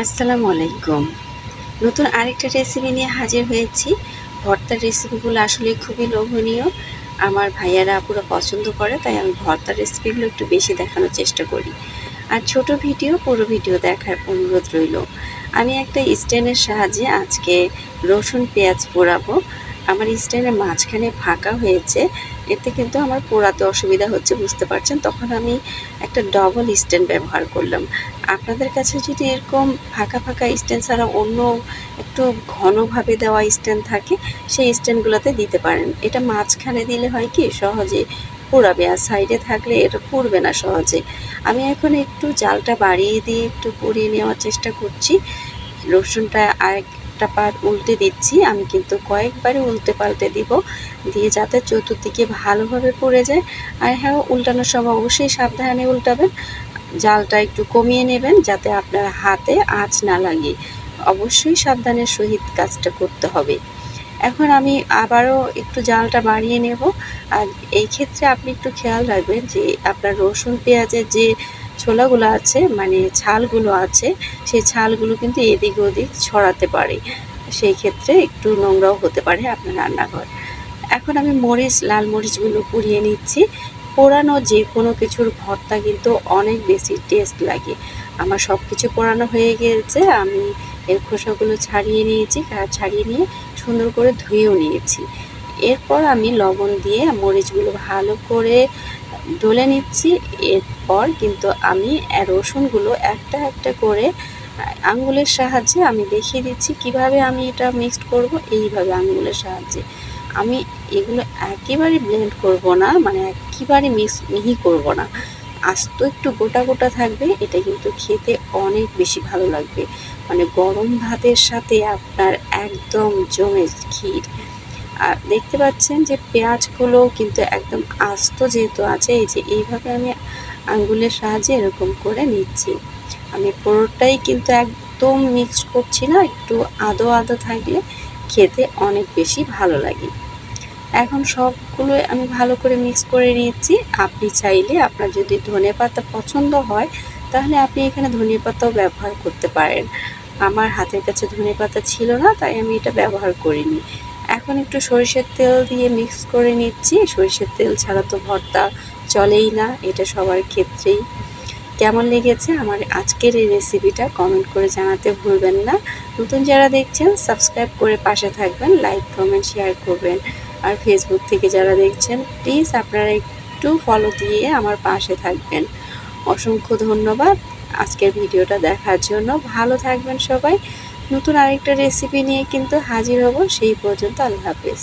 আসসালামু আলাইকুম। নতুন আরেকটা রেসিপি নিয়ে হাজির হয়েছি। ভর্তার রেসিপিগুলো আসলে খুবই লোভনীয়। আমার ভাইয়ারা আপুরা পছন্দ করে, তাই আমি ভর্তার রেসিপিগুলো একটু বেশি দেখানোর চেষ্টা করি। আর ছোট ভিডিও, পুরো ভিডিও দেখার অনুরোধ রইল। আমি একটা স্ট্যান্ডের সাহায্যে আজকে রসুন পেঁয়াজ পোড়াবো। আমার স্ট্যান্ডের মাঝখানে ফাঁকা হয়েছে, এতে কিন্তু আমার পোড়াতে অসুবিধা হচ্ছে, বুঝতে পারছেন। তখন আমি একটা ডবল স্ট্যান্ড ব্যবহার করলাম। আপনাদের কাছে যদি এরকম ফাঁকা ফাঁকা স্ট্যান্ড ছাড়া অন্য একটু ঘনভাবে দেওয়া স্ট্যান্ড থাকে, সেই স্ট্যান্ডগুলোতে দিতে পারেন। এটা মাঝখানে দিলে হয় কি সহজে পোড়াবে, আর সাইডে থাকলে এটা পুড়বে না সহজে। আমি এখন একটু জালটা বাড়িয়ে দিয়ে একটু পুড়িয়ে নেওয়ার চেষ্টা করছি। রসুনটা আরেকটা পাট উল্টে দিচ্ছি। আমি কিন্তু কয়েকবারই উল্টে পাল্টে দিব, দিয়ে যাতে চতুর্দিকে ভালোভাবে পুড়ে যায়। আর হ্যাঁ, উল্টানোর সময় অবশ্যই সাবধানে উল্টাবেন। জালটা একটু কমিয়ে নেবেন যাতে আপনার হাতে আঁচ না লাগে। অবশ্যই সাবধানের সহিত কাজটা করতে হবে। এখন আমি আবারও একটু জালটা বাড়িয়ে নেব। আর এই ক্ষেত্রে আপনি একটু খেয়াল রাখবেন যে আপনার রসুন পেঁয়াজের যে ছোলাগুলো আছে, মানে ছালগুলো আছে, সেই ছালগুলো কিন্তু এদিক ওদিক ছড়াতে পারে। সেই ক্ষেত্রে একটু নোংরাও হতে পারে আপনার রান্নাঘর। এখন আমি লাল মরিচগুলো পুড়িয়ে নিচ্ছি। পোড়ানো যে কোনো কিছুর ভর্তা কিন্তু অনেক বেশি টেস্ট লাগে। আমার সব কিছু পোড়ানো হয়ে গিয়েছে। আমি এর খোসাগুলো ছাড়িয়ে নিয়েছি, ছাড়িয়ে নিয়ে সুন্দর করে ধুয়েও নিয়েছি। এরপর আমি লবণ দিয়ে মরিচগুলো ভালো করে ডলে নিচ্ছি। এরপর কিন্তু আমি রসুনগুলো একটা একটা করে আঙ্গুলের সাহায্যে আমি দেখিয়ে দিচ্ছি কিভাবে আমি এটা মিক্সড করব। এইভাবে আঙ্গুলের সাহায্যে আমি এগুলো একেবারে ব্লেন্ড করব না, মানে একেবারে মিহি করব না, আস্ত একটু গোটা গোটা থাকবে। এটা কিন্তু খেতে অনেক বেশি ভালো লাগবে, মানে গরম ভাতের সাথে আপনার একদম জমে ক্ষীর। আর দেখতে পাচ্ছেন যে পেঁয়াজগুলো কিন্তু একদম আস্ত যেহেতু আছে, এই যে এইভাবে আমি আঙ্গুলের সাহায্যে এরকম করে নিচ্ছি। আমি পুরোটাই কিন্তু একদম মিক্সড করছি না, একটু আদো আদো থাকলে খেতে অনেক বেশি ভালো লাগে। এখন সবগুলো আমি ভালো করে মিক্স করে নিয়েছি। আপনি চাইলে, আপনার যদি ধনেপাতা পছন্দ হয়, তাহলে আপনি এখানে ধনেপাতাও ব্যবহার করতে পারেন। আমার হাতের কাছে ধনেপাতা ছিল না, তাই আমি এটা ব্যবহার করিনি। এখন একটু সরিষার তেল দিয়ে মিক্স করে নিচ্ছি। সরিষার তেল ছাড়া তো ভর্তা চলেই না, এটা সবার ক্ষেত্রেই। কেমন লেগেছে আমার আজকের এই রেসিপিটা কমেন্ট করে জানাতে ভুলবেন না। নতুন যারা দেখছেন সাবস্ক্রাইব করে পাশে থাকবেন, লাইক কমেন্ট শেয়ার করবেন। আর ফেসবুক থেকে যারা দেখছেন প্লিজ আপনারা একটু ফলো দিয়ে আমার পাশে থাকবেন। অসংখ্য ধন্যবাদ আজকের ভিডিওটা দেখার জন্য। ভালো থাকবেন সবাই। নতুন আরেকটা রেসিপি নিয়ে কিন্তু হাজির হব। সেই পর্যন্ত আল্লাহ হাফেজ।